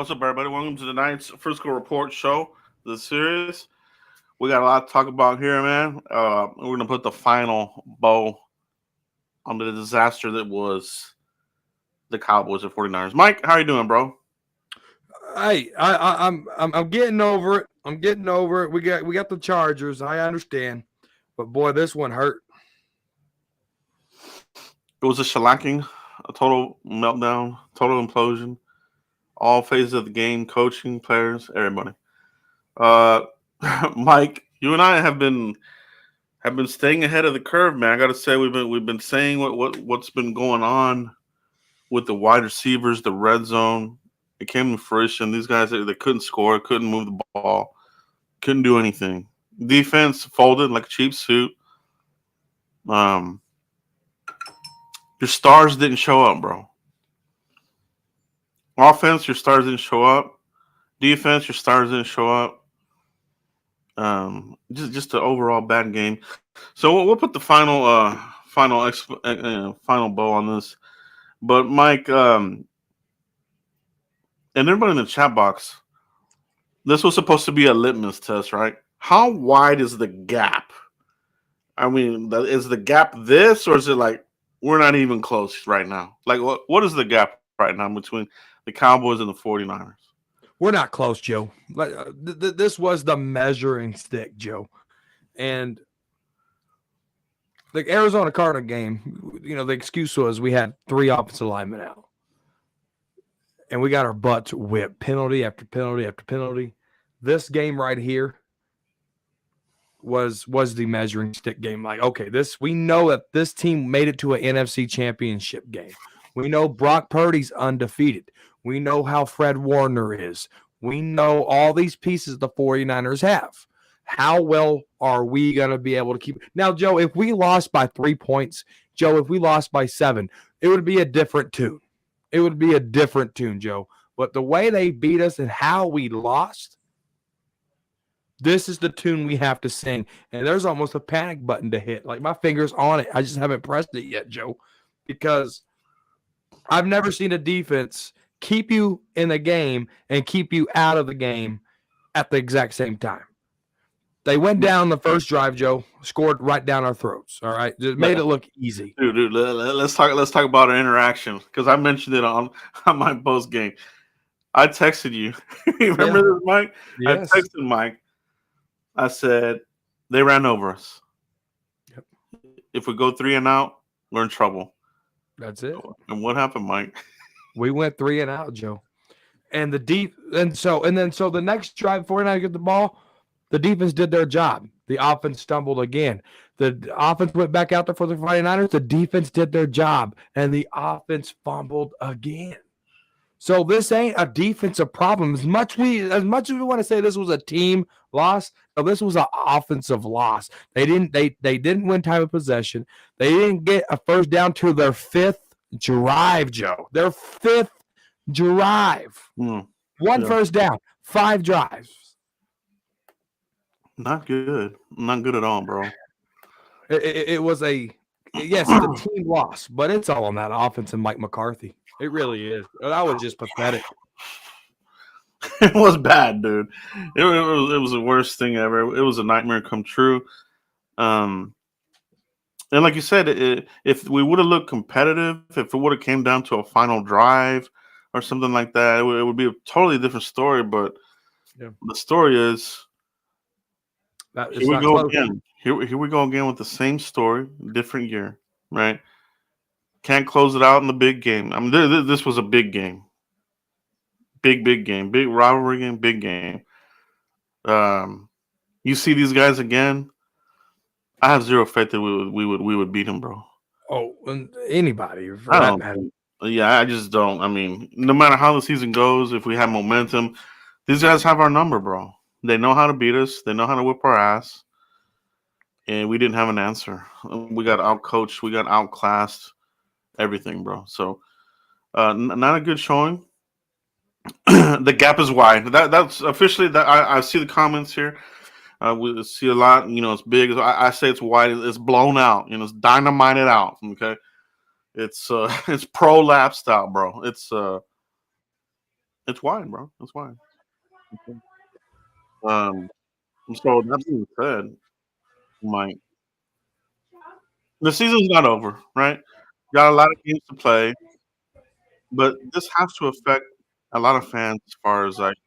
What's up, everybody? Welcome to tonight's First Score Report show, the series. We got a lot to talk about here, man. We're going to put the final bow on the disaster that was the Cowboys and 49ers. Mike, how are you doing, bro? Hey, I'm getting over it. I'm getting over it. We got the Chargers. I understand, but boy, this one hurt. It was a shellacking, a total meltdown, total implosion. All phases of the game, coaching, players, everybody. Uh, Mike, you and I have been staying ahead of the curve, man. I got to say we've been saying what's been going on with the wide receivers, the red zone. It came to fruition. These guys they couldn't score, couldn't move the ball, couldn't do anything. Defense folded like a cheap suit. Your stars didn't show up, bro. Offense, your stars didn't show up. Defense, your stars didn't show up. Just an overall bad game. So we'll put the final bow on this. But Mike, and everybody in the chat box, this was supposed to be a litmus test, right? How wide is the gap? I mean, is the gap this, or is it like we're not even close right now? Like, what is the gap right now between the Cowboys and the 49ers? We're not close, Joe. This was the measuring stick, Joe. And the Arizona Cardinal game, the excuse was we had 3 offensive linemen out. And we got our butts whipped, penalty after penalty after penalty. This game right here was the measuring stick game. Like, okay, we know that this team made it to an NFC championship game. We know Brock Purdy's undefeated. We know how Fred Warner is. We know all these pieces the 49ers have. How well are we going to be able to keep it? Now, Joe, if we lost by 3 points, Joe, if we lost by 7, it would be a different tune. It would be a different tune, Joe. But the way they beat us and how we lost, this is the tune we have to sing. And there's almost a panic button to hit. Like, my finger's on it. I just haven't pressed it yet, Joe, because I've never seen a defense keep you in the game and keep you out of the game at the exact same time. They went down the first drive, Joe, scored right down our throats. All right, just made it look easy. Dude, let's talk about our interaction because I mentioned it on my post game. I texted you. You remember this, Mike? Yes. I texted Mike. I said they ran over us. Yep. If we go 3 and out, we're in trouble. That's it. And what happened, Mike? We went 3 and out, Joe. And so the next drive, 49 get the ball, the defense did their job. The offense stumbled again. The offense went back out there for the 49ers. The defense did their job, and the offense fumbled again. So this ain't a defensive problem. As much as we want to say this was a team loss, no, this was an offensive loss. They didn't win time of possession. They didn't get a first down to their 5th drive, Joe. Their 5th drive. First down, 5 drives. Not good. Not good at all, bro. It was the team loss, but it's all on that offense and Mike McCarthy. It really is. That was just pathetic. It was bad, dude. It was the worst thing ever. It was a nightmare come true. And like you said, if we would have looked competitive, if it would have came down to a final drive or something like that, it would be a totally different story. But the story is here we go again. Here we go again with the same story, different year, right? Can't close it out in the big game. I mean, this was a big game. Big game. Big rivalry game, big game. You see these guys again, I have zero faith that we would beat them, bro. Oh, anybody for I that don't. matter. Yeah, I just don't. I mean, no matter how the season goes, if we have momentum, these guys have our number, bro. They know how to beat us. They know how to whip our ass. And we didn't have an answer. We got outcoached. We got outclassed. Everything, bro. So, not a good showing. The gap is wide. That's officially that. I see the comments here. We see a lot. It's big. I say it's wide. It's blown out. It's dynamited out. Okay, it's prolapsed out, bro. It's wide, bro. It's wide. Um, so that being said, Mike, the season's not over, right? Got a lot of games to play, but this has to affect a lot of fans as far as like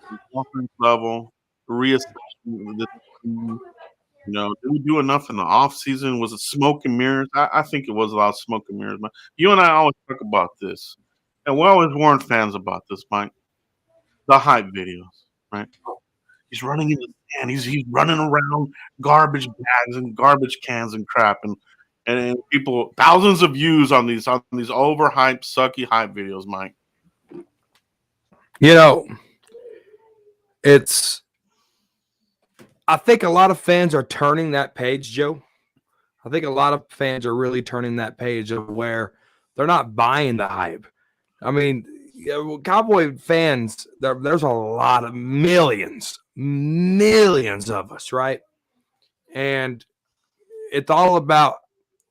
the confidence level, reassessment. Did we do enough in the off season? Was it smoke and mirrors? I think it was a lot of smoke and mirrors. But you and I always talk about this, and we always warn fans about this, Mike. The hype videos, right? He's running in the sand. He's running around garbage bags and garbage cans and crap, and people thousands of views on these overhyped, sucky hype videos, Mike. You know, it's. I think a lot of fans are turning that page, Joe. I think a lot of fans are really turning that page of where they're not buying the hype. I mean, Cowboy fans, there's a lot of millions of us, right? And it's all about,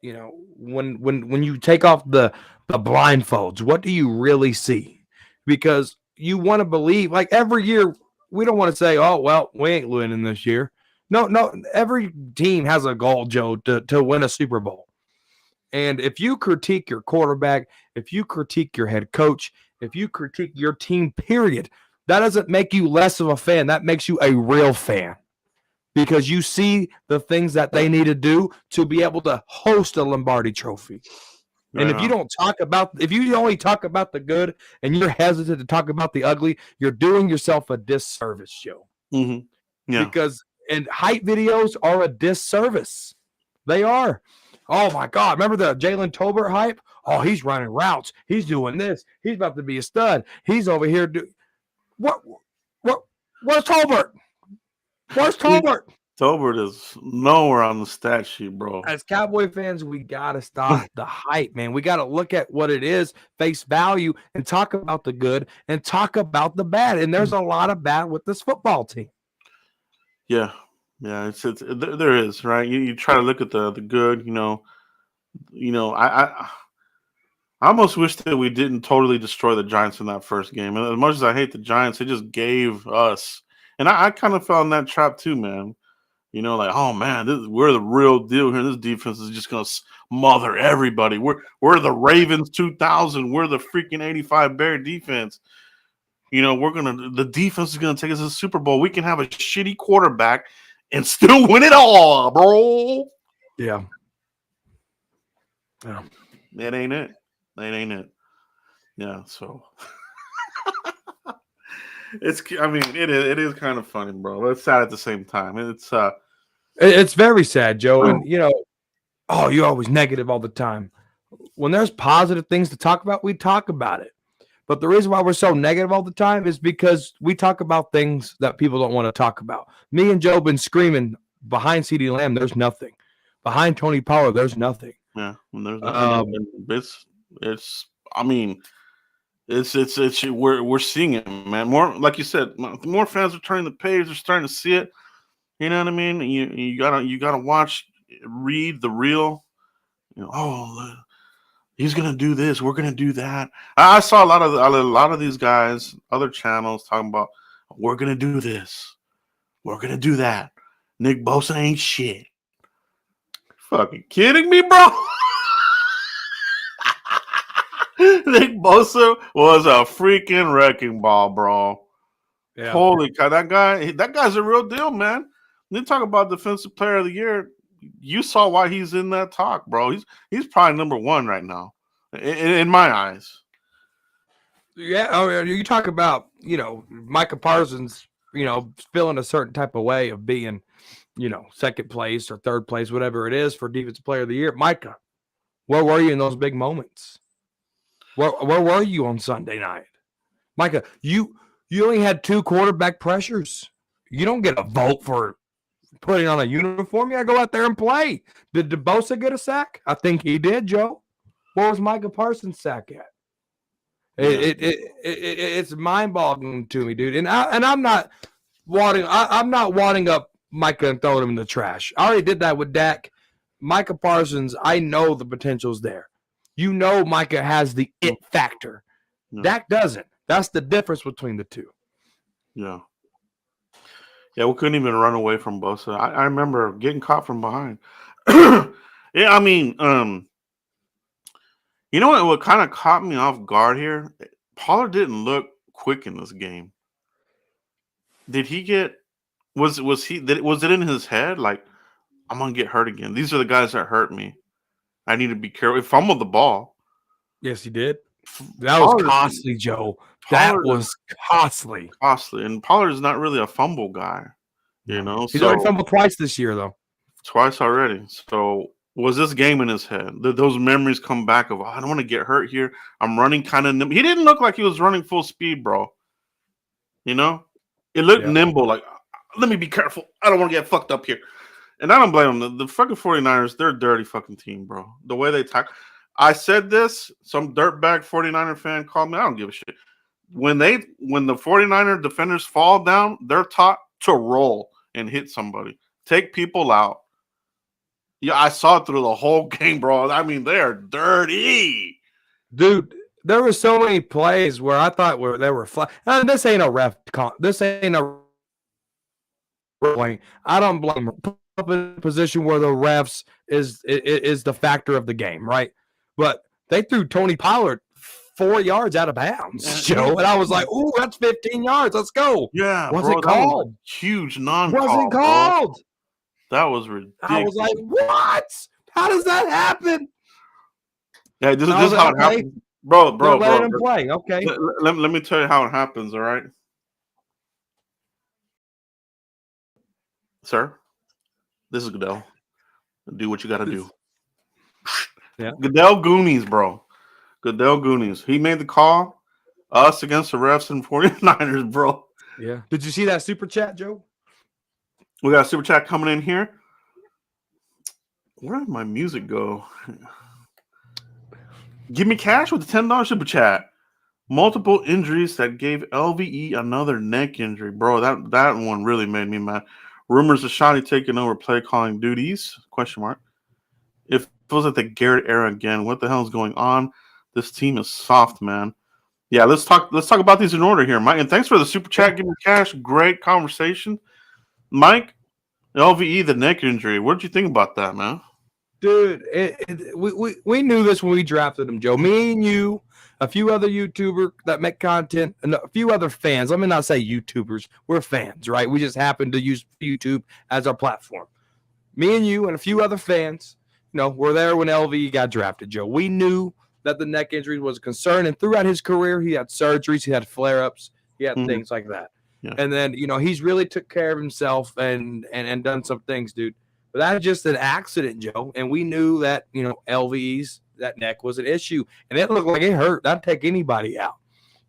when you take off the blindfolds, what do you really see? Because you want to believe, like every year, we don't want to say, oh, well, we ain't winning this year. No, every team has a goal, Joe, to win a Super Bowl. And if you critique your quarterback, if you critique your head coach, if you critique your team, period, that doesn't make you less of a fan. That makes you a real fan because you see the things that they need to do to be able to host a Lombardi trophy. And if you only talk about the good and you're hesitant to talk about the ugly, you're doing yourself a disservice, Joe. Mm-hmm. Yeah. And hype videos are a disservice. They are. Oh my God! Remember the Jalen Tolbert hype? Oh, he's running routes. He's doing this. He's about to be a stud. He's over here. Where's Tolbert? Where's Tolbert? Tolbert is nowhere on the stat sheet, bro. As Cowboy fans, we gotta stop the hype, man. We gotta look at what it is, face value, and talk about the good and talk about the bad. And there's a lot of bad with this football team. Yeah, there is, right. You try to look at the good. I almost wish that we didn't totally destroy the Giants in that first game. And as much as I hate the Giants, they just gave us, and I kind of fell in that trap too, man. Like, oh man, we're the real deal here. This defense is just gonna smother everybody. We're the Ravens 2000. We're the freaking 85 Bear defense. The defense is gonna take us to the Super Bowl. We can have a shitty quarterback and still win it all, bro. Yeah. That ain't it. Yeah. So it is kind of funny, bro. But it's sad at the same time. It's very sad, Joe. And you're always negative all the time. When there's positive things to talk about, we talk about it. But the reason why we're so negative all the time is because we talk about things that people don't want to talk about. Me and Joe been screaming behind CeeDee Lamb, there's nothing. Behind Tony Pollard, there's nothing. Yeah, there's nothing. We're seeing it, man. More like you said, more fans are turning the page. They're starting to see it. You know what I mean? You gotta read the real. He's gonna do this. We're gonna do that. I saw a lot of these guys, other channels talking about we're gonna do this, we're gonna do that. Nick Bosa ain't shit. Fucking kidding me, bro? Nick Bosa was a freaking wrecking ball, bro. Yeah. Holy cow, that guy's a real deal, man. They talk about defensive player of the year. You saw why he's in that talk, bro. He's probably number one right now, in my eyes. Yeah, you talk about Micah Parsons, feeling a certain type of way of being, second place or third place, whatever it is for defensive player of the year. Micah, where were you in those big moments? Where were you on Sunday night, Micah? You only had 2 quarterback pressures. You don't get a vote for putting on a uniform. You got to go out there and play. Did Bosa get a sack? I think he did, Joe. What was Micah Parsons' sack at? It's mind-boggling to me, dude. And I'm not wadding up Micah and throwing him in the trash. I already did that with Dak. Micah Parsons, I know the potential's there. Micah has the it factor. No. Dak doesn't. That's the difference between the two. Yeah. Yeah, we couldn't even run away from Bosa. I remember getting caught from behind. Yeah, I mean, you know what kind of caught me off guard here? Pollard didn't look quick in this game. Did he get was it in his head like I'm gonna get hurt again? These are the guys that hurt me. I need to be careful. He fumbled the ball. Yes, he did. That was Pollard, costly, Joe. That Pollard is was costly. costly, and Pollard is not really a fumble guy. You No. know, He's already so fumbled twice this year, though. twice already. So was this game in his head? Those memories come back of I don't want to get hurt here. I'm running kind of. He didn't look like he was running full speed, bro. You know, it looked nimble. Like let me be careful. I don't want to get fucked up here. And I don't blame them. The fucking 49ers, they're a dirty fucking team, bro. The way they tackle. I said this. Some dirtbag 49er fan called me. I don't give a shit. When the 49er defenders fall down, they're taught to roll and hit somebody. Take people out. Yeah, I saw it through the whole game, bro. I mean, they're dirty. Dude, there were so many plays where I thought they were flat. This ain't a ref. This ain't a blame. I don't blame her. Put up in a position where the refs is the factor of the game, right? But they threw Tony Pollard 4 yards out of bounds, Joe. And I was like, ooh, that's 15 yards. Let's go. Yeah, was bro, it called? Was huge non-call. Wasn't called. Bro. That was ridiculous. I was like, what? How does that happen? Yeah, this is how it happens. Bro. Let him play. Okay. Let me tell you how it happens, all right? Sir, this is Goodell. Do what you got to do. Yeah. Goodell Goonies, bro. Goodell Goonies. He made the call. Us against the refs and 49ers, bro. Yeah. Did you see that super chat, Joe? We got a super chat coming in here. Where did my music go? Give me cash with the $10 super chat. Multiple injuries that gave LVE another neck injury. Bro, that one really made me mad. Rumors of Shotty taking over play calling duties? Question mark. If it was at the Garrett era again, what the hell is going on? This team is soft, man. Yeah, let's talk about these in order here, Mike. And thanks for the super chat. Give me cash. Great conversation. Mike, LVE, the neck injury. What did you think about that, man? Dude, we knew this when we drafted him, Joe. Me and you, a few other YouTubers that make content, and a few other fans. Let me not say YouTubers. We're fans, right? We just happen to use YouTube as our platform. Me and you and a few other fans, were there when LVE got drafted, Joe. We knew that the neck injury was a concern, and throughout his career, he had surgeries, he had flare-ups, he had things like that. Yeah. And then, he's really took care of himself and done some things, dude. But that's just an accident, Joe. And we knew that, LVE's, that neck was an issue. And it looked like it hurt. That'd take anybody out.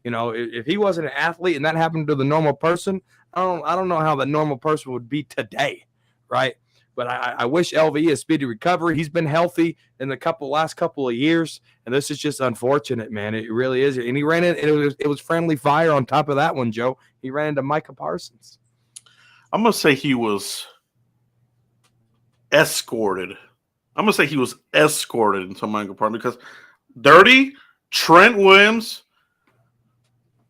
If he wasn't an athlete and that happened to the normal person, I don't know how the normal person would be today, right? But I wish LVE a speedy recovery. He's been healthy in the last couple of years, and this is just unfortunate, man. It really is. And he ran in. It was friendly fire on top of that one, Joe. He ran into Micah Parsons. I'm gonna say he was escorted. Into Micah Parsons because dirty Trent Williams.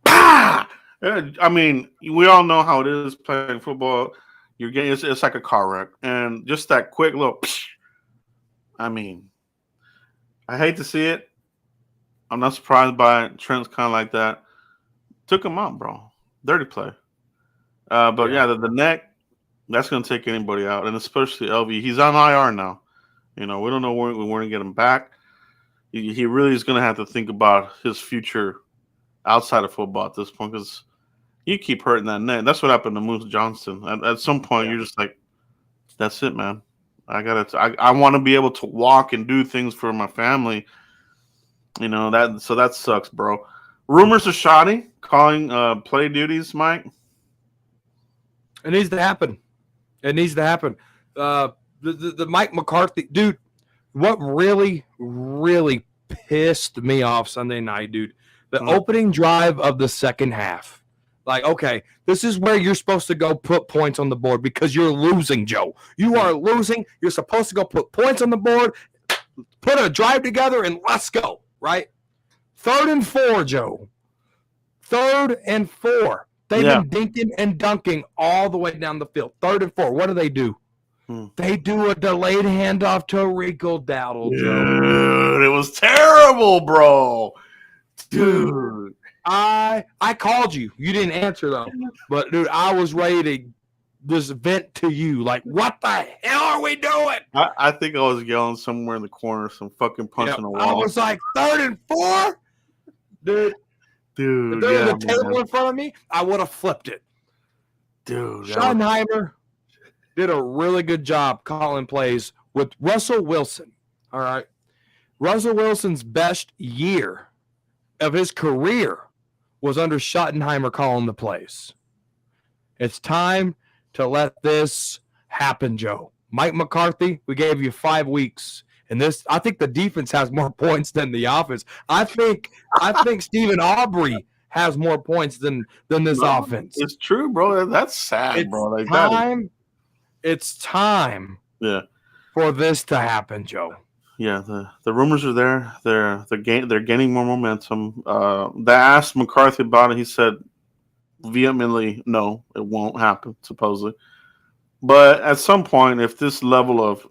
Bah! I mean, we all know how it is playing football. You're getting it's like a car wreck, and just that quick little. I mean, I hate to see it. I'm not surprised by it. Trent's kind of like that. Took him out, bro. Dirty play. But yeah, the neck, that's going to take anybody out, and especially LV. He's on IR now. We don't know when we're going to get him back. He really is going to have to think about his future outside of football at this point because you keep hurting that neck. That's what happened to Moose Johnston. At some point, you're just like, that's it, man. I want to be able to walk and do things for my family. So that sucks, bro. Rumors of Shotty calling play duties, Mike. It needs to happen. The Mike McCarthy, dude, what really, really pissed me off Sunday night, dude, the opening drive of the second half. Like, okay, this is where you're supposed to go put points on the board because you're losing, Joe. You are losing. You're supposed to go put points on the board, put a drive together, and let's go, right? 3rd and 4, Joe. 3rd and 4. They've Yeah. been dinking and dunking all the way down the field. 3rd and 4. What do? They do a delayed handoff to Rico Dowdle, Joe. Dude, it was terrible, bro. Dude, I called you. You didn't answer though. But dude, I was ready to just vent to you. Like, what the hell are we doing? I think I was yelling somewhere in the corner, some fucking punching a wall. I was like, 3rd and 4? Dude, if there was a table in front of me, I would have flipped it. Dude, Schottenheimer did a really good job calling plays with Russell Wilson. All right. Russell Wilson's best year of his career was under Schottenheimer calling the plays. It's time to let this happen, Joe. Mike McCarthy, we gave you 5 weeks. And I think the defense has more points than the offense. I think Stephen Aubrey has more points than this offense. It's true, bro. That's sad, bro. Like it's time for this to happen, Joe. Yeah, the rumors are there. They're gaining more momentum. They asked McCarthy about it. He said vehemently, no, it won't happen, supposedly. But at some point, if this level of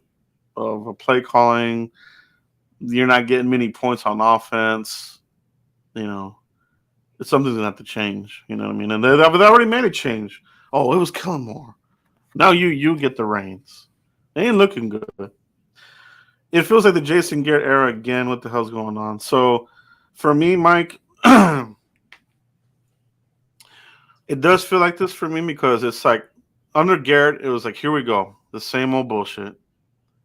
a play calling, you're not getting many points on offense, it's something that have to change. You know what I mean? And they already made a change. Oh, it was Kellen Moore. Now you get the reins. They ain't looking good. It feels like the Jason Garrett era again. What the hell's going on? So for me, Mike, it does feel like this for me because it's like under Garrett, it was like, here we go. The same old bullshit.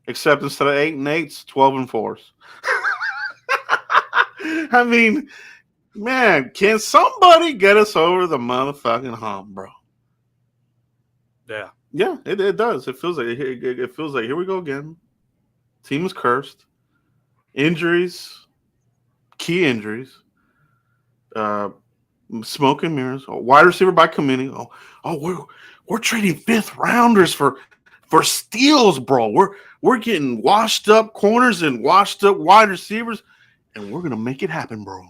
Except instead of 8 and 8s, 12 and 4s. I mean, man, can somebody get us over the motherfucking hump, bro? Yeah. Yeah, it does. It feels like it feels like here we go again. Team is cursed. Injuries, key injuries. Smoke and mirrors. Wide receiver by committee. We're trading 5th rounders for steals, bro. We're getting washed up corners and washed up wide receivers, and we're gonna make it happen, bro.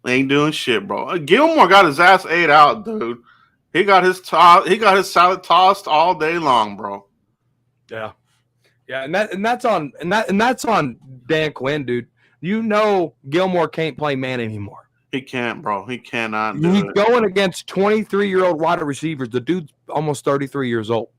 They ain't doing shit, bro. Gilmore got his ass ate out, dude. He got his salad tossed all day long, bro. Yeah. Yeah, and that's on Dan Quinn, dude. You know Gilmore can't play man anymore. He can't, bro. He cannot. He's going against 23-year-old wide receivers. The dude's almost 33 years old.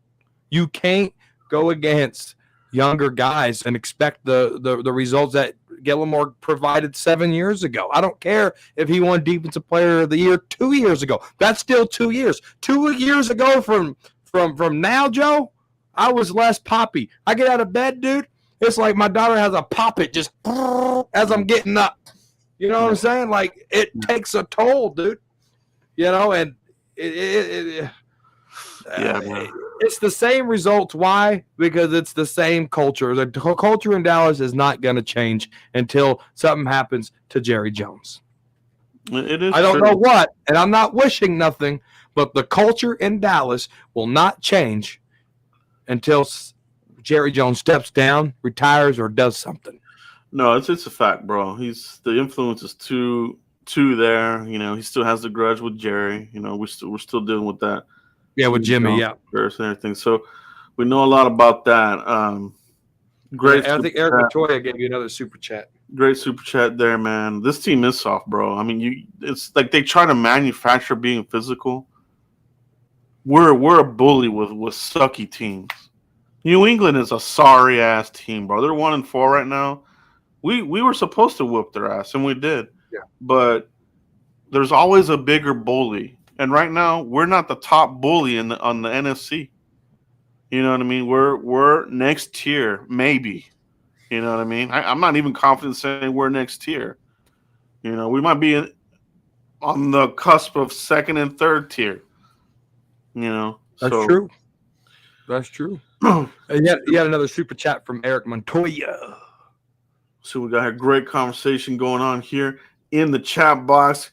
You can't go against younger guys and expect the results that Gilmore provided 7 years ago. I don't care if he won Defensive Player of the Year 2 years ago. That's still 2 years. 2 years ago from now, Joe, I was less poppy. I get out of bed, dude. It's like my daughter has a poppet just as I'm getting up. You know what I'm saying? Like, it takes a toll, dude. And it's the same results. Why? Because it's the same culture. The culture in Dallas is not going to change until something happens to Jerry Jones. It is. I don't know what, and I'm not wishing nothing, but the culture in Dallas will not change until Jerry Jones steps down, retires, or does something. No, it's a fact, bro. The influence is too there. He still has the grudge with Jerry. We're still dealing with that. Yeah, with Jimmy. Yeah, and everything. So we know a lot about that. Great. I think Eric Montoya gave you another super chat. Great super chat there, man. This team is soft, bro. I mean, it's like they try to manufacture being physical. We're a bully with sucky teams. New England is a sorry ass team, bro. They're 1-4 right now. We were supposed to whoop their ass, and we did. Yeah. But there's always a bigger bully, and right now we're not the top bully on the NFC. You know what I mean? We're next tier, maybe. You know what I mean? I'm not even confident saying we're next tier. We might be on the cusp of 2nd and 3rd tier. That's true. That's true. You had another super chat from Eric Montoya. So we got a great conversation going on here in the chat box.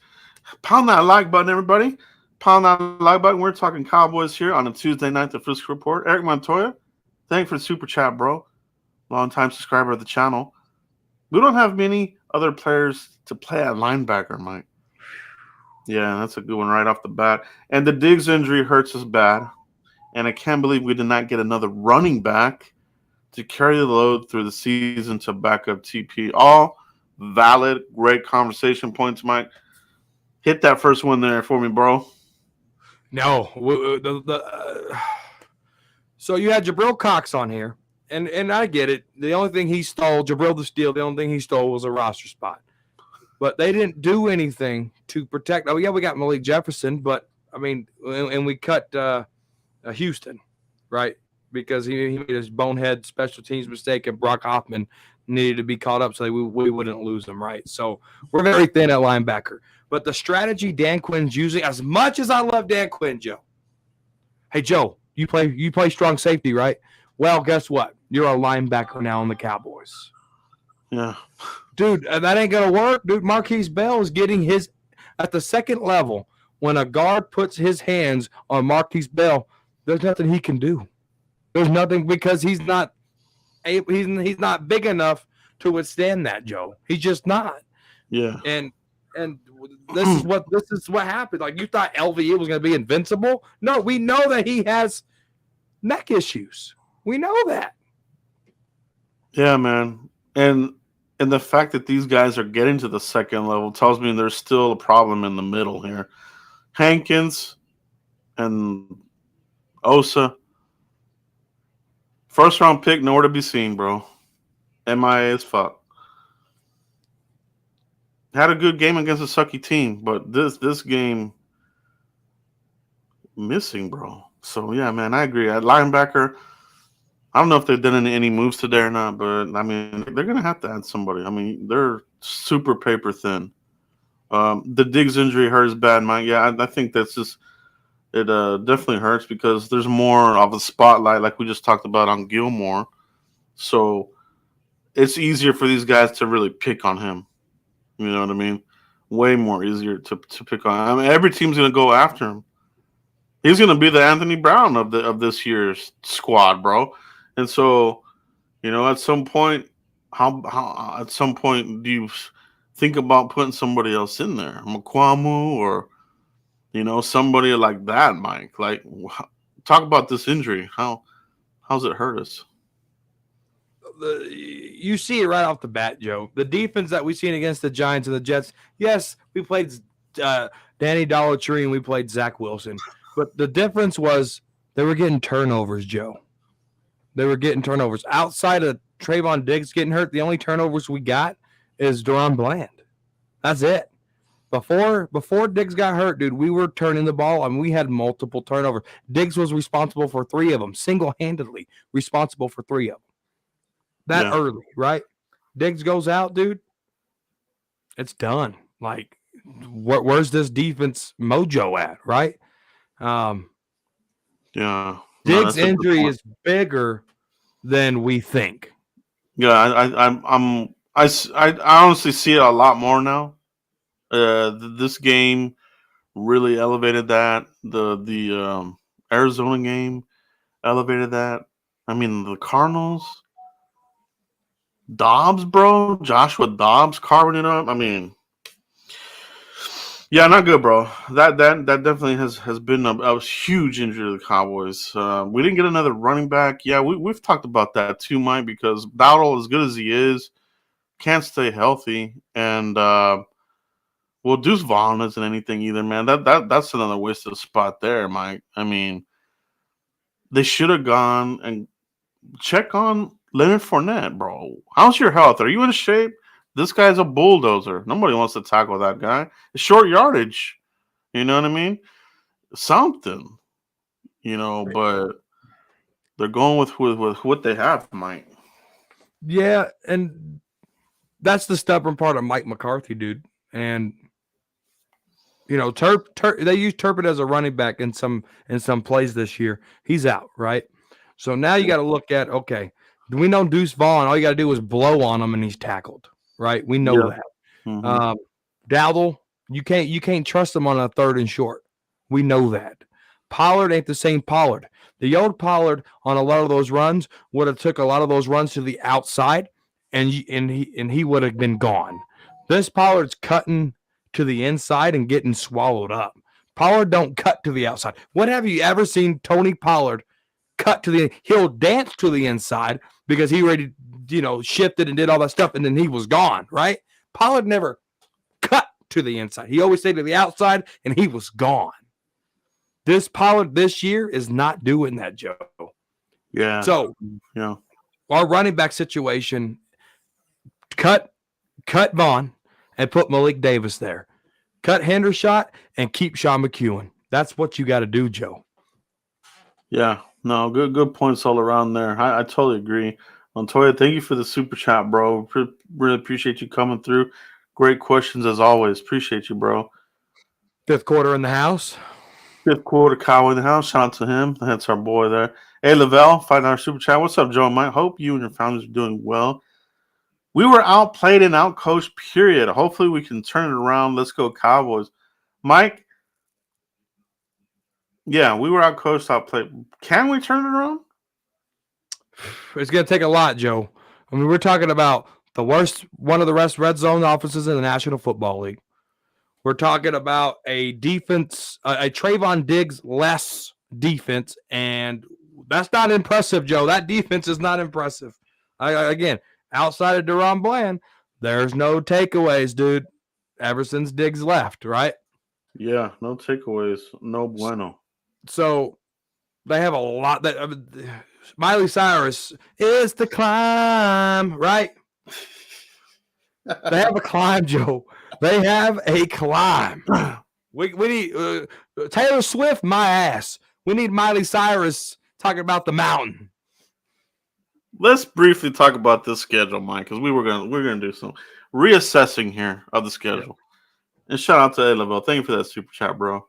Pound that like button, everybody. Pound that like button. We're talking Cowboys here on a Tuesday night, the Frisco Report. Eric Montoya, thanks for the super chat, bro. Long-time subscriber of the channel. We don't have many other players to play at linebacker, Mike. Yeah, that's a good one right off the bat. And the Diggs injury hurts us bad. And I can't believe we did not get another running back to carry the load through the season to back up TP. All valid, great conversation points, Mike. Hit that first one there for me, bro. No, so you had Jabril Cox on here, and I get it. The only thing he stole, Jabril the Steel, the only thing he stole was a roster spot. But they didn't do anything to protect. Oh, yeah, we got Malik Jefferson, but, I mean, and we cut Houston, right? Because he made his bonehead special teams mistake, and Brock Hoffman needed to be caught up so we wouldn't lose him, right? So we're very thin at linebacker. But the strategy Dan Quinn's using, as much as I love Dan Quinn, Joe. Hey, Joe, you play strong safety, right? Well, guess what? You're a linebacker now on the Cowboys. Yeah. Dude, that ain't going to work. Dude, Marquise Bell is getting his – at the second level, when a guard puts his hands on Marquise Bell, there's nothing he can do. There's nothing because he's not big enough to withstand that, Joe. He's just not. Yeah. And this is what happened. Like, you thought LVE was going to be invincible? No, we know that he has neck issues. We know that. Yeah, man. And the fact that these guys are getting to the second level tells me there's still a problem in the middle here. Hankins and Osa. First round pick, nowhere to be seen, bro. MIA as fuck. Had a good game against a sucky team, but this game missing, bro. So yeah, man, I agree. At linebacker, I don't know if they've done any moves today or not, but I mean they're gonna have to add somebody. I mean they're super paper thin. The Diggs injury hurts bad, Mike. Yeah, I think that's just it. Definitely hurts because there's more of a spotlight, like we just talked about on Gilmore. So it's easier for these guys to really pick on him. You know what I mean? Way more easier to pick on. I mean, every team's gonna go after him. He's gonna be the Anthony Brown of this year's squad, bro. And so, you know, at some point, how at some point do you think about putting somebody else in there, McQuamu or somebody like that, Mike? Like, talk about this injury. How's it hurt us? You see it right off the bat, Joe. The defense that we've seen against the Giants and the Jets, yes, we played Danny Dollar-Tree and we played Zach Wilson. But the difference was they were getting turnovers, Joe. They were getting turnovers. Outside of Trayvon Diggs getting hurt, the only turnovers we got is Deron Bland. That's it. Before Diggs got hurt, dude, we were turning the ball and we had multiple turnovers. Diggs was responsible for 3 of them, single-handedly responsible for 3 of them. That early, right? Diggs goes out, dude. It's done. Like, where's this defense mojo at, right? Yeah. Diggs' injury is bigger than we think. Yeah, I honestly see it a lot more now. This game really elevated that. The Arizona game elevated that. I mean, the Cardinals. Dobbs, bro. Joshua Dobbs carving it up. I mean, yeah, not good, bro. That definitely has been a huge injury to the Cowboys. We didn't get another running back. Yeah, we've talked about that too, Mike, because Dowdle, as good as he is, can't stay healthy. And well, Deuce Vaughn isn't anything either, man. That's another wasted spot there, Mike. I mean, they should have gone and check on Leonard Fournette, bro. How's your health? Are you in shape? This guy's a bulldozer. Nobody wants to tackle that guy. It's short yardage. You know what I mean? Something. But they're going with what they have, Mike. Yeah, and that's the stubborn part of Mike McCarthy, dude. And they use Turpin as a running back in some plays this year. He's out, right? So now you got to look at, okay, we know Deuce Vaughn, all you got to do is blow on him and he's tackled, right? We know that. Mm-hmm. Dowdle, you can't trust him on a 3rd and short. We know that. Pollard ain't the same Pollard. The old Pollard on a lot of those runs would have took a lot of those runs to the outside and he would have been gone. This Pollard's cutting to the inside and getting swallowed up. Pollard don't cut to the outside. When have you ever seen Tony Pollard cut to the? He'll dance to the inside because he already, shifted and did all that stuff, and then he was gone, right? Pollard never cut to the inside. He always stayed to the outside, and he was gone. This Pollard this year is not doing that, Joe. Yeah. So, our running back situation, cut Vaughn and put Malik Davis there. Cut Hendershot and keep Sean McEwen. That's what you got to do, Joe. Yeah. No, good points all around there. I totally agree. Montoya, thank you for the super chat, bro. Really appreciate you coming through. Great questions as always. Appreciate you, bro. Fifth quarter in the house. Fifth quarter, Kyle in the house. Shout out to him. That's our boy there. Hey, Lavelle, $5 super chat. What's up, Joe and Mike? Hope you and your families are doing well. We were outplayed and outcoached, period. Hopefully we can turn it around. Let's go, Cowboys. Mike, yeah, we were outcoached, outplayed. Can we turn it around? It's going to take a lot, Joe. I mean, we're talking about one of the worst red zone offenses in the National Football League. We're talking about a defense, a Trayvon Diggs less defense, and that's not impressive, Joe. That defense is not impressive. Again, outside of Deron Bland, there's no takeaways, dude, ever since Diggs left, right? Yeah, no takeaways, no bueno. So they have a lot that Miley Cyrus is the climb, right? They have a climb, Joe. They have a climb. We need Taylor Swift, my ass. We need Miley Cyrus talking about the mountain. Let's briefly talk about this schedule, Mike, because we're gonna do some reassessing here of the schedule. Yeah. And shout out to Lavelle. Thank you for that super chat, bro.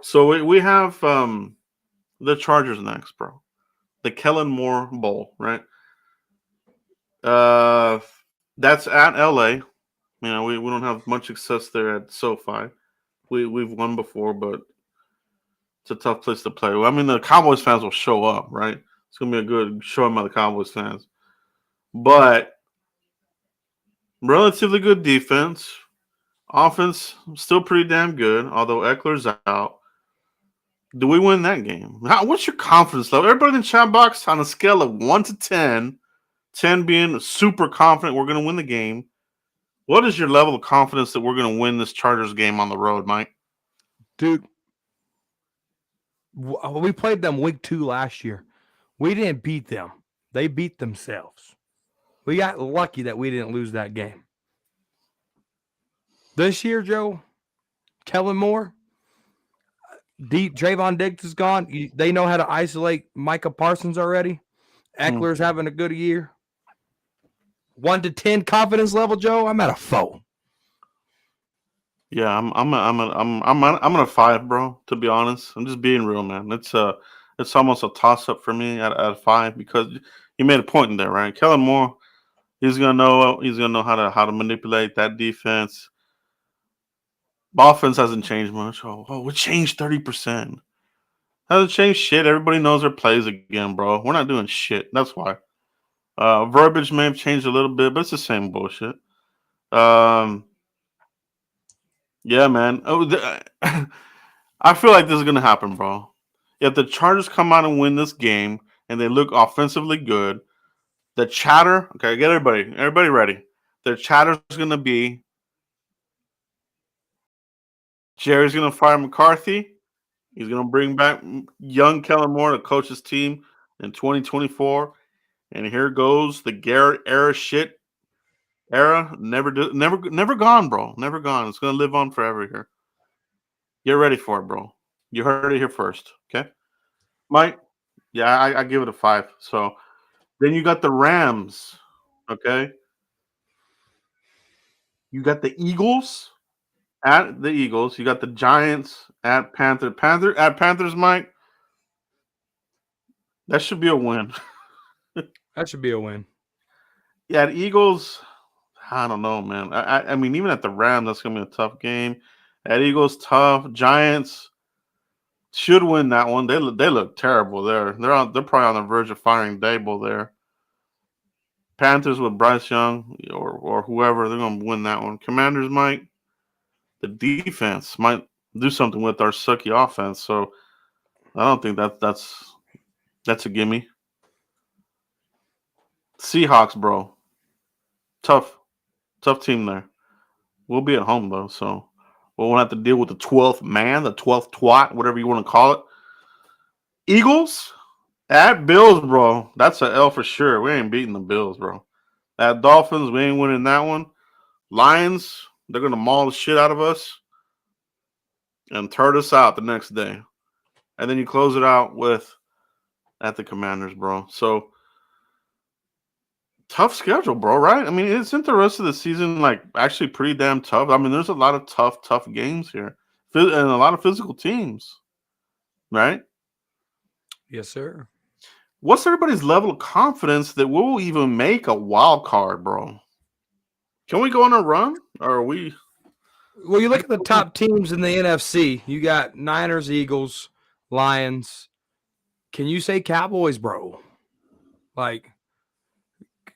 So we have the Chargers next, bro. The Kellen Moore Bowl, right? That's at LA. We don't have much success there at SoFi. We've won before, but it's a tough place to play. I mean, the Cowboys fans will show up, right? It's gonna be a good showing by the Cowboys fans. But relatively good defense. Offense still pretty damn good, although Eckler's out. Do we win that game? What's your confidence level? Everybody in the chat box on a scale of 1 to 10, 10 being super confident we're going to win the game. What is your level of confidence that we're going to win this Chargers game on the road, Mike? Dude, we played them week 2 last year. We didn't beat them. They beat themselves. We got lucky that we didn't lose that game. This year, Joe, Kellen Moore, Trayvon Diggs is gone. They know how to isolate Micah Parsons already. Eckler's having a good year. 1 to 10 confidence level, Joe. I'm at a 4. Yeah, I'm at a 5, bro. To be honest, I'm just being real, man. It's almost a toss up for me at a 5 because you made a point in there, right? Kellen Moore, he's gonna know how to manipulate that defense. Offense hasn't changed much. We changed 30%. Hasn't changed shit. Everybody knows their plays again, bro. We're not doing shit. That's why. Verbiage may have changed a little bit, but it's the same bullshit. Yeah, man. I feel like this is gonna happen, bro. If the Chargers come out and win this game and they look offensively good, the chatter. Okay, get everybody ready. The chatter is gonna be Jerry's going to fire McCarthy. He's going to bring back young Kellen Moore to coach his team in 2024. And here goes the Garrett era shit. Era never gone, bro. Never gone. It's going to live on forever here. Get ready for it, bro. You heard it here first. Okay, Mike. Yeah, I give it a 5. So then you got the Rams. Okay, you got the Eagles. At the Eagles, you got the Giants at Panthers, Mike. That should be a win. That should be a win. Yeah, the Eagles, I don't know, man. I mean, even at the Rams, that's gonna be a tough game. At Eagles, tough. Giants should win that one. They look terrible there. They're probably on the verge of firing Dable there. Panthers with Bryce Young or whoever, they're going to win that one. Commanders might. The defense might do something with our sucky offense. So I don't think that's a gimme. Seahawks, bro. Tough team there. We'll be at home though, so we'll have to deal with the 12th man, the 12th twat, whatever you want to call it. Eagles at Bills, bro. That's an L for sure. We ain't beating the Bills, bro. At Dolphins, we ain't winning that one. Lions, they're gonna maul the shit out of us and turd us out the next day. And then you close it out with at the Commanders, bro. So tough schedule, bro, right? I mean, isn't the rest of the season like actually pretty damn tough? I mean, there's a lot of tough games here. And a lot of physical teams, right? Yes, sir. What's everybody's level of confidence that we'll even make a wild card, bro? Can we go on a run? Or are we? Well, you look at the top teams in the NFC. You got Niners, Eagles, Lions. Can you say Cowboys, bro? Like,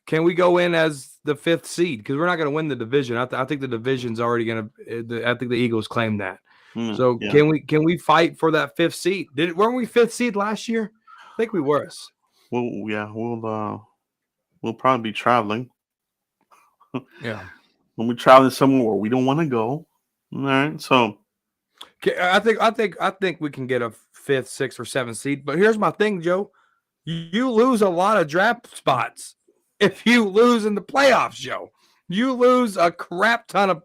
can we go in as the 5th seed? Because we're not going to win the division. I think the division's already going to. I think the Eagles claim that. So Yeah. can we fight for that 5th seed? Weren't we 5th seed last year? I think we were. We'll probably be traveling. Yeah. When we're traveling somewhere where we don't want to go. All right. So I think we can get a 5th, 6th, or 7th seed. But here's my thing, Joe. You lose a lot of draft spots if you lose in the playoffs, Joe. You lose a crap ton of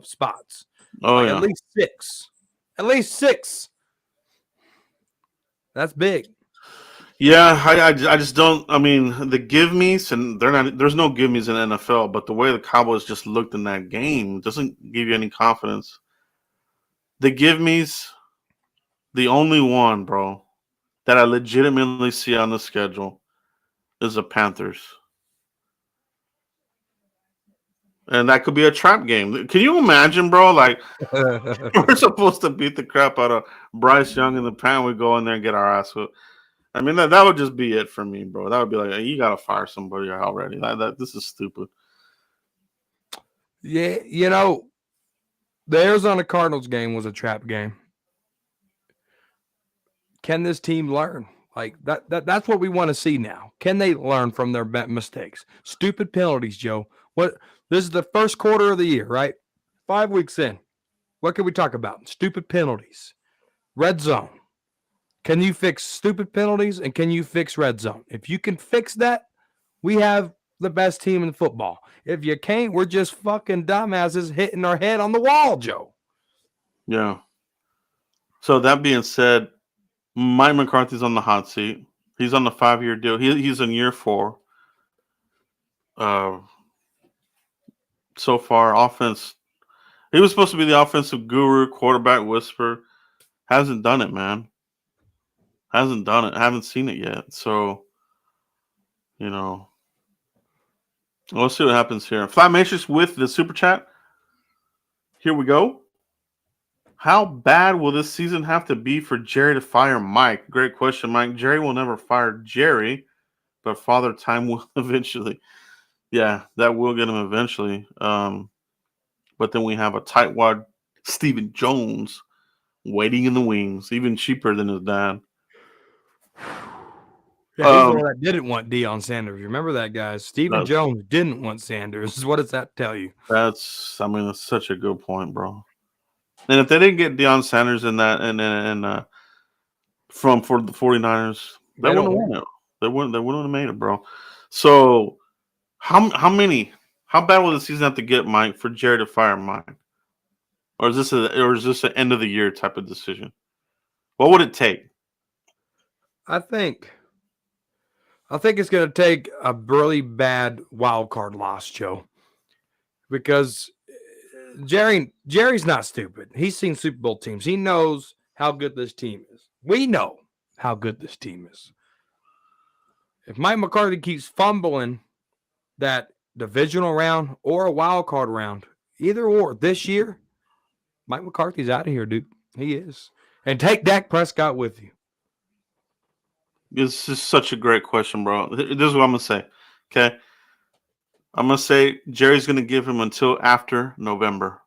spots. Oh, like yeah. At least 6. At least 6. That's big. Yeah, I just don't. I mean, the give me's and they're not. There's no give me's in the NFL, but the way the Cowboys just looked in that game doesn't give you any confidence. The give me's, the only one, bro, that I legitimately see on the schedule is the Panthers, and that could be a trap game. Can you imagine, bro? Like we're supposed to beat the crap out of Bryce Young and the Pan. We go in there and get our ass whipped. I mean, that would just be it for me, bro. That would be like, hey, you got to fire somebody already. This is stupid. Yeah, the Arizona Cardinals game was a trap game. Can this team learn? Like that's what we want to see now. Can they learn from their mistakes? Stupid penalties, Joe. This is the first quarter of the year, right? 5 weeks in. What can we talk about? Stupid penalties. Red zone. Can you fix stupid penalties and can you fix red zone? If you can fix that, we have the best team in football. If you can't, we're just fucking dumbasses hitting our head on the wall, Joe. Yeah. So that being said, Mike McCarthy's on the hot seat. He's on the 5-year deal. He's in year 4. So far, offense. He was supposed to be the offensive guru, quarterback whisperer. Hasn't done it, man. Hasn't done it. Haven't seen it yet. So, we'll see what happens here. Flat Matrix with the super chat. Here we go. How bad will this season have to be for Jerry to fire Mike? Great question, Mike. Jerry will never fire Jerry, but Father Time will eventually. Yeah, that will get him eventually. But then we have a tightwad Stephen Jones waiting in the wings, even cheaper than his dad. Yeah, he's the one that didn't want Deion Sanders. Remember that, guys? Stephen Jones didn't want Sanders. What does that tell you? That's such a good point, bro. And if they didn't get Deion Sanders in that for the 49ers, they wouldn't have won it. They wouldn't have made it, bro. So how bad will the season have to get, Mike, for Jerry to fire Mike? Or is this an end of the year type of decision? What would it take? I think it's going to take a really bad wild card loss, Joe, because Jerry's not stupid. He's seen Super Bowl teams. He knows how good this team is. We know how good this team is. If Mike McCarthy keeps fumbling that divisional round or a wild card round, either or this year, Mike McCarthy's out of here, dude. He is. And take Dak Prescott with you. This is such a great question, bro. This is what I'm gonna say. Okay, I'm gonna say Jerry's gonna give him until after November.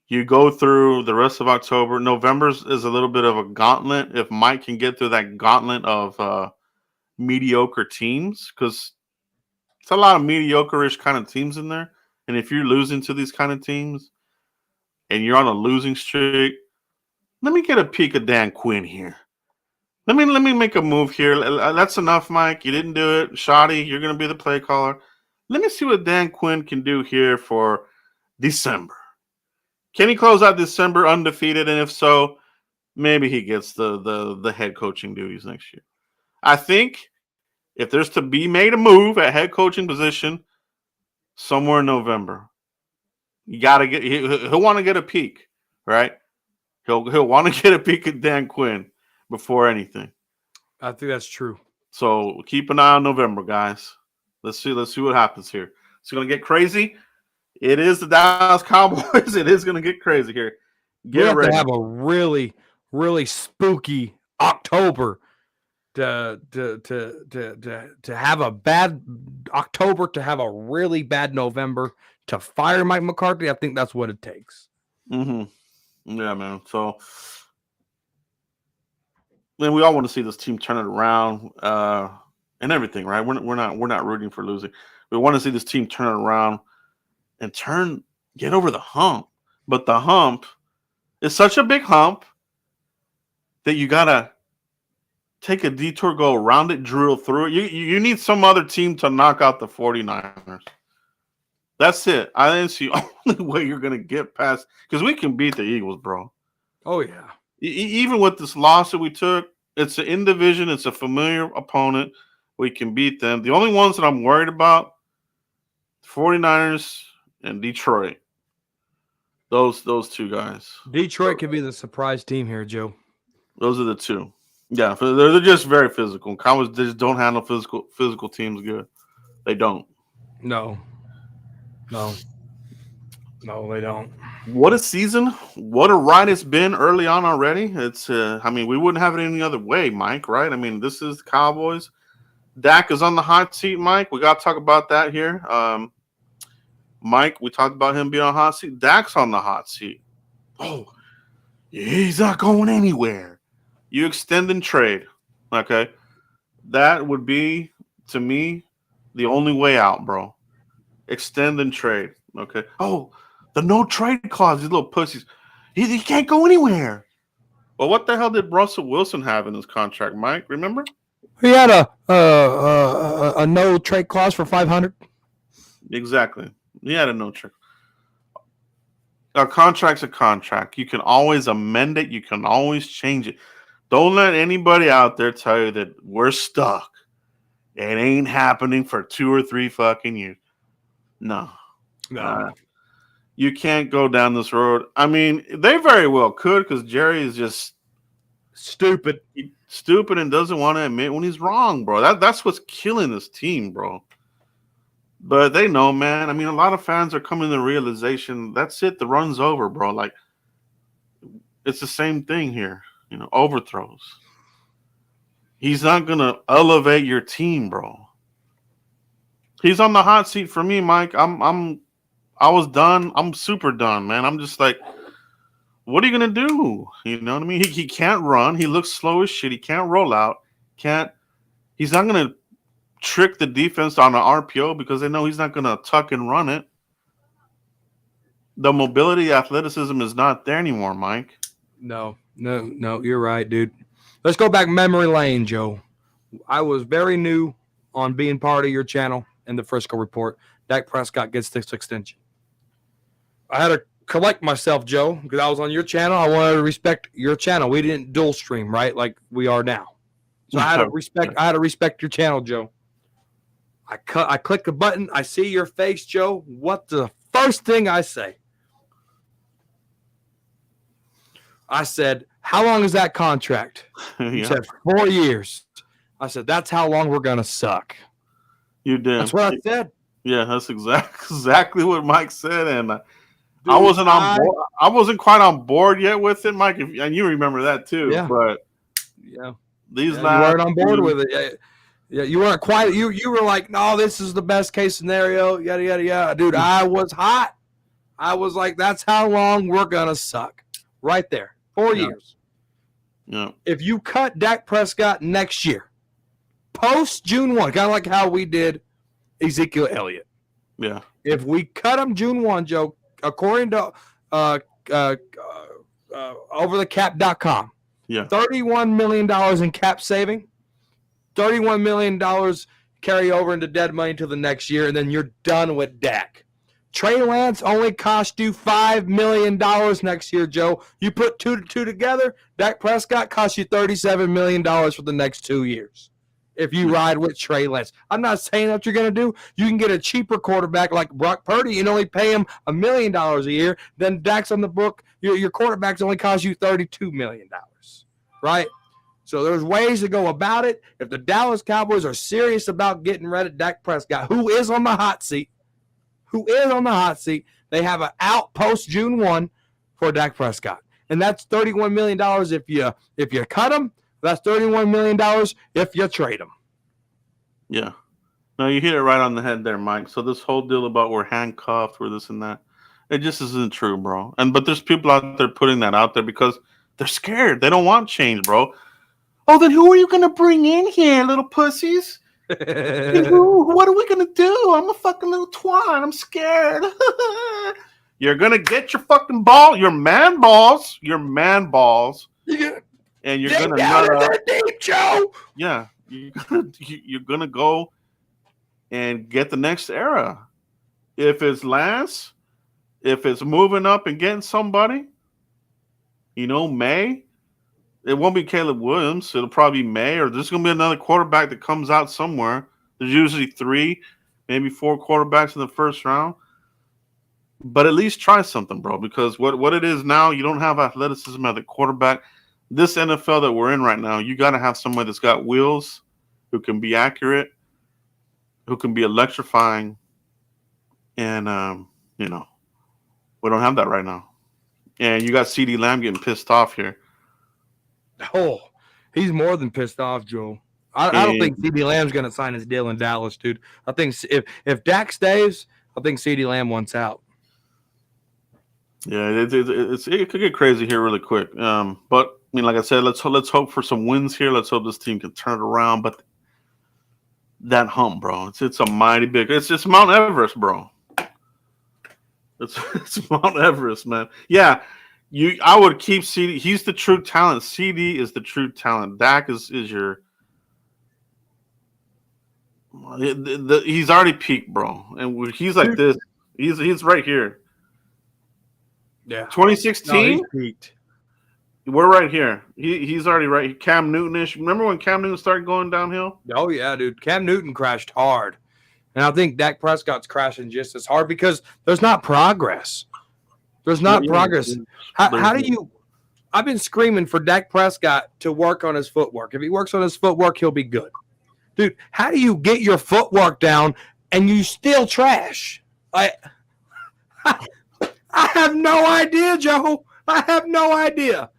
You go through the rest of October. November is a little bit of a gauntlet. If Mike can get through that gauntlet of mediocre teams, because it's a lot of mediocre-ish kind of teams in there. And if you're losing to these kind of teams and you're on a losing streak, let me get a peek of Dan Quinn here. Let me make a move here. That's enough, Mike. You didn't do it. Shoddy, you're going to be the play caller. Let me see what Dan Quinn can do here for December. Can he close out December undefeated? And if so, maybe he gets the head coaching duties next year. I think if there's to be made a move at head coaching position somewhere in November, you gotta get. He'll want to get a peek, right? He'll want to get a peek at Dan Quinn before anything. I think that's true. So keep an eye on November, guys. Let's see what happens here. It's gonna get crazy. It is the Dallas Cowboys. It is gonna get crazy here. We have to have a really, really spooky October to have a bad October, to have a really bad November, to fire Mike McCarthy. I think that's what it takes. Mm-hmm. Yeah, man. So, man, we all want to see this team turn it around and everything, right? We're not rooting for losing. We want to see this team turn it around and get over the hump. But the hump is such a big hump that you gotta take a detour, go around it, drill through it. You need some other team to knock out the 49ers. That's it. I think it's the only way you're going to get past, because we can beat the Eagles, bro. Oh, yeah. Even with this loss that we took, it's an in division. It's a familiar opponent. We can beat them. The only ones that I'm worried about, 49ers and Detroit. Those two guys. Detroit could be the surprise team here, Joe. Those are the two. Yeah, they're just very physical. Cowboys just don't handle physical teams good. They don't. No, they don't. What a season. What a ride it's been early on already. It's I mean, we wouldn't have it any other way, Mike, right? I mean, this is the Cowboys. Dak is on the hot seat, Mike. We got to talk about that here. Mike, we talked about him being on the hot seat. Dak's on the hot seat. Oh, he's not going anywhere. You extend and trade, okay? That would be, to me, the only way out, bro. Extend and trade, okay? Oh, the no trade clause, these little pussies. He can't go anywhere. Well, what the hell did Russell Wilson have in his contract, Mike? Remember? He had a no trade clause for $500. Exactly. He had a no trade. A contract's a contract. You can always amend it. You can always change it. Don't let anybody out there tell you that we're stuck. It ain't happening for 2 or 3 fucking years. No. You can't go down this road. I mean, they very well could, because Jerry is just stupid and doesn't want to admit when he's wrong, bro. That's what's killing this team, bro. But they know, man. I mean, a lot of fans are coming to the realization that's it. The run's over, bro. Like, it's the same thing here. You know, overthrows. He's not going to elevate your team, bro. He's on the hot seat for me, Mike. I was done. I'm super done, man. I'm just like, what are you going to do? You know what I mean? He can't run. He looks slow as shit. He can't roll out. He's not going to trick the defense on an RPO because they know he's not going to tuck and run it. The mobility, athleticism is not there anymore, Mike. No, you're right, dude. Let's go back memory lane, Joe. I was very new on being part of your channel in the Frisco Report. Dak Prescott gets this extension. I had to collect myself, Joe, because I was on your channel. I wanted to respect your channel. We didn't dual stream, right, like we are now. So I had to respect your channel, Joe. I click the button. I see your face, Joe. What the first thing I say? I said, how long is that contract? You said 4 years. I said, that's how long we're going to suck. You did. That's what I said. Yeah, that's exactly what Mike said. And dude, I wasn't on board. I wasn't quite on board yet with it, Mike. And you remember that too. Yeah. But These You last weren't on board with it. Yeah, you weren't quite. You were like, no, this is the best case scenario. Yada yada yada, dude. I was hot. I was like, that's how long we're gonna suck. Right there, 4 years. Yeah. If you cut Dak Prescott next year, post June 1, kind of like how we did Ezekiel Elliott. Yeah. If we cut him June 1, Joe, according to overthecap.com, Yeah. $31 million in cap saving, $31 million carry over into dead money to the next year, and then you're done with Dak. Trey Lance only cost you $5 million next year, Joe. You put 2 to 2 together, Dak Prescott costs you $37 million for the next 2 years if you ride with Trey Lance. I'm not saying what you're going to do. You can get a cheaper quarterback like Brock Purdy and only pay him $1 million a year. Then Dak's on the book. Your quarterbacks only cost you $32 million, right? So there's ways to go about it. If the Dallas Cowboys are serious about getting rid of Dak Prescott, who is on the hot seat, they have an out post June 1 for Dak Prescott. And that's $31 million if you cut him. That's $31 million if you trade him. Yeah. No, you hit it right on the head there, Mike. So this whole deal about we're handcuffed, we're this and that, it just isn't true, bro. But there's people out there putting that out there because they're scared. They don't want change, bro. Oh, then who are you going to bring in here, little pussies? What are we going to do? I'm a fucking little twat. I'm scared. You're going to get your fucking ball, your man balls, and you're going to nut up. Deep, Joe. Yeah, you're going to go and get the next era. If it's Lance, if it's moving up and getting somebody, May. It won't be Caleb Williams. It'll probably be May, or there's going to be another quarterback that comes out somewhere. There's usually 3, maybe 4 quarterbacks in the first round. But at least try something, bro, because what it is now, you don't have athleticism at the quarterback. This NFL that we're in right now, you got to have somebody that's got wheels, who can be accurate, who can be electrifying. And, we don't have that right now. And you got CeeDee Lamb getting pissed off here. Oh, he's more than pissed off, Joe. I don't think CeeDee Lamb's going to sign his deal in Dallas, dude. I think if Dak stays, I think CeeDee Lamb wants out. Yeah, it could get crazy here really quick. But like I said, let's hope for some wins here. Let's hope this team can turn it around. But that hump, bro, it's a mighty big. It's just Mount Everest, bro. It's Mount Everest, man. Yeah. I would keep CD. He's the true talent. CD is the true talent. Dak is your. He's already peaked, bro, and he's like this. He's right here. Yeah, 2016. No, he's peaked. We're right here. He's already right. Cam Newton-ish. Remember when Cam Newton started going downhill? Oh yeah, dude. Cam Newton crashed hard, and I think Dak Prescott's crashing just as hard because there's not progress. There's not progress. How do you – I've been screaming for Dak Prescott to work on his footwork. If he works on his footwork, he'll be good. Dude, how do you get your footwork down and you still trash? I have no idea, Joe. I have no idea.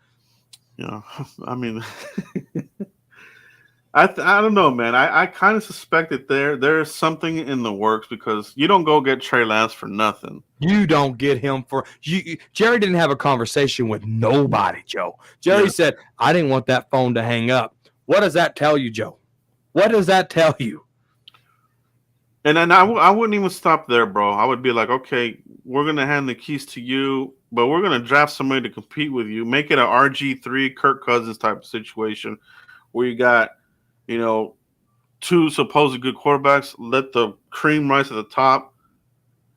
Yeah, I mean – I don't know, man. I kind of suspect that there's something in the works because you don't go get Trey Lance for nothing. You don't get him for Jerry didn't have a conversation with nobody, Joe. Jerry said, I didn't want that phone to hang up. What does that tell you, Joe? What does that tell you? And then I wouldn't even stop there, bro. I would be like, okay, we're going to hand the keys to you, but we're going to draft somebody to compete with you. Make it an RG3, Kirk Cousins type of situation where you got – 2 supposed good quarterbacks, let the cream rise to the top.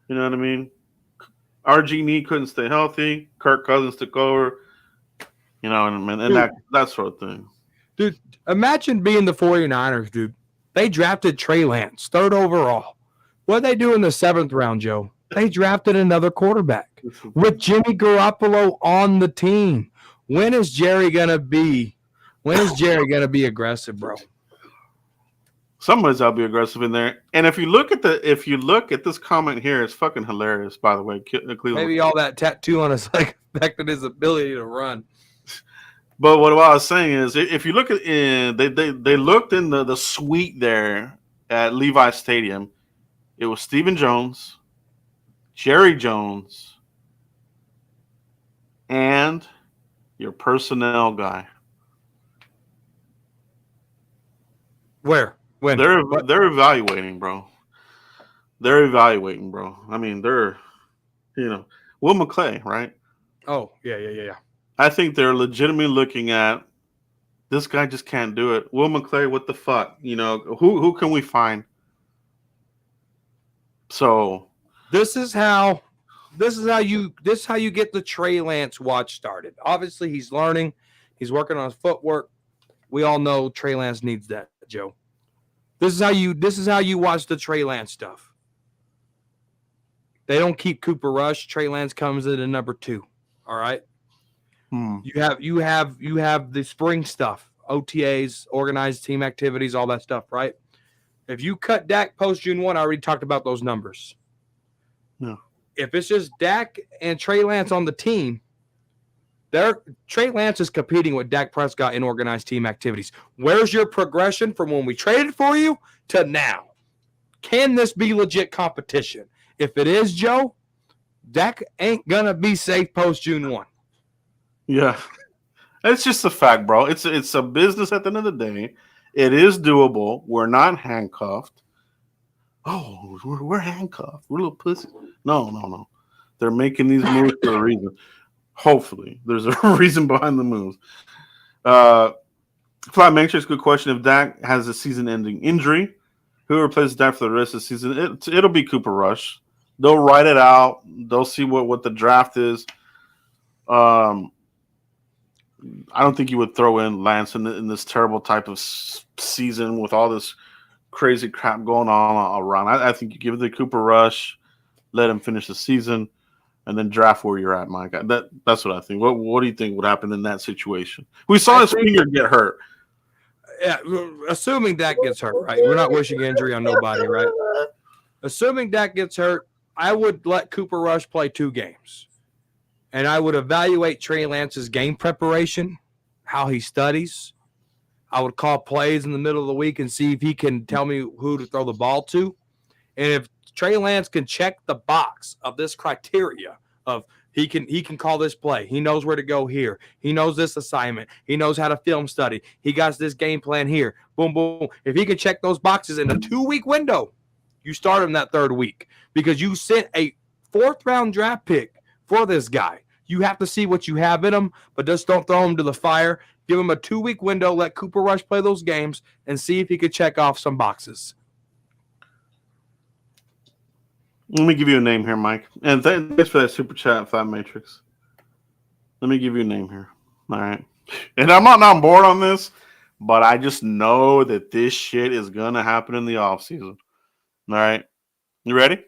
You know what I mean? RG couldn't stay healthy. Kirk Cousins took over. You know what I mean? And that sort of thing. Dude, imagine being the 49ers, dude. They drafted Trey Lance, 3rd overall. What did they do in the 7th round, Joe? They drafted another quarterback with Jimmy Garoppolo on the team. When is Jerry gonna be aggressive, bro? Somebody's got to be aggressive in there. And if you look at this comment here, it's fucking hilarious. By the way, Cleveland. Maybe all that tattoo on his leg affected his ability to run. But what I was saying is, if you look at they looked in the suite there at Levi Stadium. It was Stephen Jones, Jerry Jones, and your personnel guy. Where? When? They're What? they're evaluating, bro. They're evaluating, bro. I mean, they're Will McClay, right? Oh, yeah. I think they're legitimately looking at this guy just can't do it. Will McClay, what the fuck? Who can we find? So This is how you get the Trey Lance watch started. Obviously, he's learning. He's working on his footwork. We all know Trey Lance needs that, Joe. This is how you watch the Trey Lance stuff. They don't keep Cooper Rush. Trey Lance comes in at number 2. All right. You have the spring stuff, OTAs, organized team activities, all that stuff, right? If you cut Dak post June 1, I already talked about those numbers. No. If it's just Dak and Trey Lance on the team, Trey Lance is competing with Dak Prescott in organized team activities. Where's your progression from when we traded for you to now? Can this be legit competition? If it is, Joe, Dak ain't gonna be safe post June 1. Yeah, it's just a fact, bro. It's a business at the end of the day. It is doable. We're not handcuffed. Oh, we're handcuffed. We're little pussies. No. They're making these moves for a reason. Hopefully, there's a reason behind the moves. Fly Matrix, good question. If Dak has a season-ending injury, who replaces Dak for the rest of the season? It'll be Cooper Rush. They'll write it out. They'll see what the draft is. I don't think you would throw in Lance in this terrible type of season with all this crazy crap going on around. I think you give it to Cooper Rush, let him finish the season, and then draft where you're at, Mike. That's what I think. What do you think would happen in that situation? We saw his finger get hurt. Yeah, assuming Dak gets hurt, right? We're not wishing injury on nobody, right? Assuming Dak gets hurt, I would let Cooper Rush play 2 games. And I would evaluate Trey Lance's game preparation, how he studies. I would call plays in the middle of the week and see if he can tell me who to throw the ball to. And if Trey Lance can check the box of this criteria of he can call this play. He knows where to go here. He knows this assignment. He knows how to film study. He got this game plan here. Boom, boom. If he can check those boxes in a 2-week window, you start him that 3rd week because you sent a 4th-round draft pick for this guy. You have to see what you have in him, but just don't throw him to the fire. Give him a 2-week window. Let Cooper Rush play those games and see if he could check off some boxes. Let me give you a name here, Mike. And thanks for that super chat, Fat Matrix. Let me give you a name here. All right. And I'm not on board on this, but I just know that this shit is going to happen in the offseason. All right. You ready?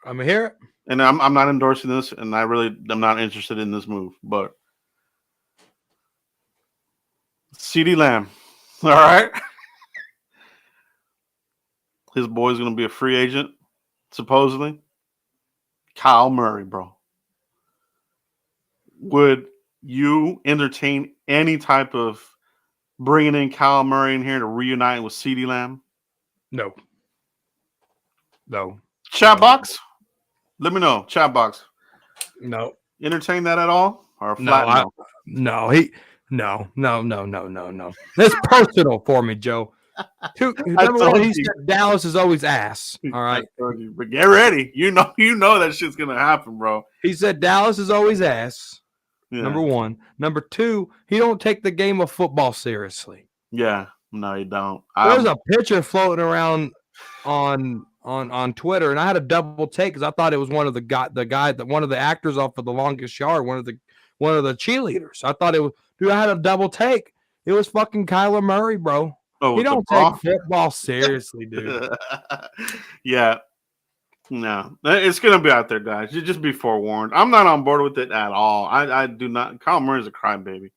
I'm going to hear it. And I'm not endorsing this, and I'm not interested in this move, but CeeDee Lamb. All right. His boy's going to be a free agent. Supposedly, Kyle Murray, bro. Would you entertain any type of bringing in Kyle Murray in here to reunite with CeeDee Lamb? No. Chat box? Let me know. Chat box. No. Entertain that at all? Or flat no? No. It's personal for me, Joe. Number one, he said Dallas is always ass. All right. But get ready. You know that shit's gonna happen, bro. He said Dallas is always ass. Yeah. Number 1. Number 2, he don't take the game of football seriously. Yeah. No, you don't. There's a picture floating around on Twitter, and I had a double take because I thought it was one of the actors off of The Longest Yard, one of the cheerleaders. I thought it was, dude. I had a double take. It was fucking Kyler Murray, bro. Oh, he don't take football seriously, dude. Yeah. No, it's going to be out there, guys. You just be forewarned. I'm not on board with it at all. I do not. Kyle Murray's a crybaby.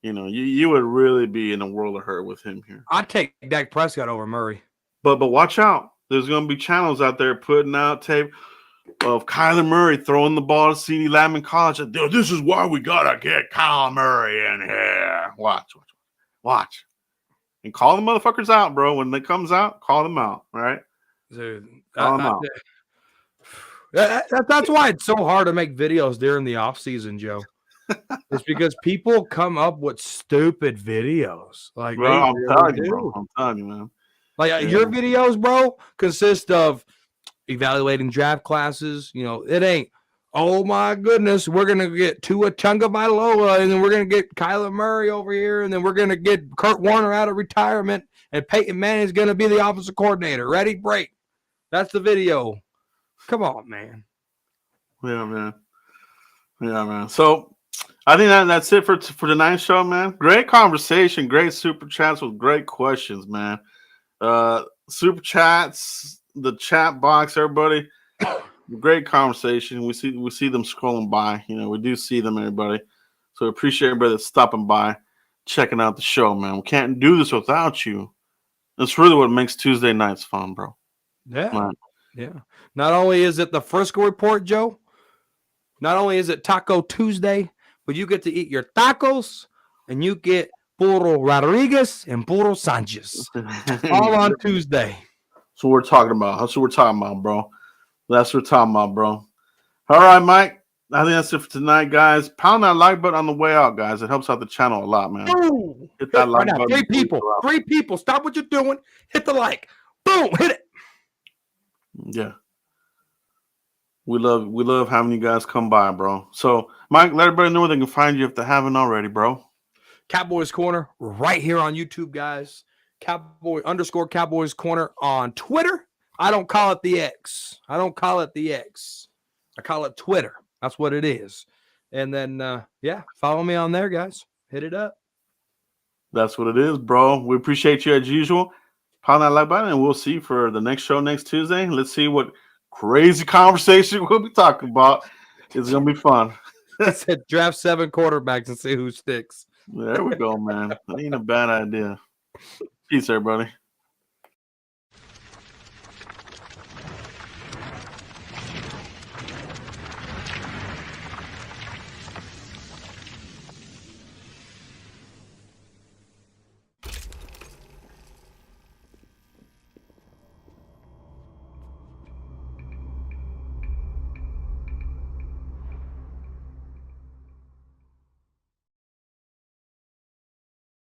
You would really be in a world of hurt with him here. I'd take Dak Prescott over Murray. But watch out. There's going to be channels out there putting out tape of Kyler Murray throwing the ball to CeeDee Lamb in college. Dude, this is why we got to get Kyle Murray in here. Watch. And call the motherfuckers out, bro. When it comes out, call them out. All right, dude. call them out. That's why it's so hard to make videos during the off season, Joe. It's because people come up with stupid videos. Like, Bro, they I'm really telling you, do. bro. I'm telling you, man. Like your videos, bro, consist of evaluating draft classes. You know, it ain't, oh my goodness, we're gonna get Tua Tagovailoa, and then we're gonna get Kyler Murray over here, and then we're gonna get Kurt Warner out of retirement, and Peyton Manning's gonna be the offensive coordinator. Ready, break. That's the video. Come on, man. Yeah, man. So I think that's it for tonight's show, man. Great conversation, great super chats with great questions, man. Super chats, the chat box, everybody. Great conversation. We see them scrolling by. You know, we do see them, everybody. So we appreciate everybody that's stopping by, checking out the show, man. We can't do this without you. That's really what makes Tuesday nights fun, bro. Yeah. Man. Yeah. Not only is it the Frisco Report, Joe, not only is it Taco Tuesday, but you get to eat your tacos and you get Puro Rodriguez and Puro Sanchez all on Tuesday. That's what we're talking about. That's what we're talking about, bro. That's what we're talking about, bro. All right, Mike. I think that's it for tonight, guys. Pound that like button on the way out, guys. It helps out the channel a lot, man. Boom. Hit that like right now. button. Three people. Stop what you're doing. Hit the like. Boom. Hit it. Yeah. We love having you guys come by, bro. So, Mike, let everybody know where they can find you if they haven't already, bro. Cowboys Corner right here on YouTube, guys. Cowboys Corner on Twitter. I don't call it the X. I call it Twitter. That's what it is. And then, follow me on there, guys. Hit it up. That's what it is, bro. We appreciate you as usual. Pound that like button, and we'll see you for the next show next Tuesday. Let's see what crazy conversation we'll be talking about. It's going to be fun. I said draft 7 quarterbacks and see who sticks. There we go, man. That ain't a bad idea. Peace, everybody.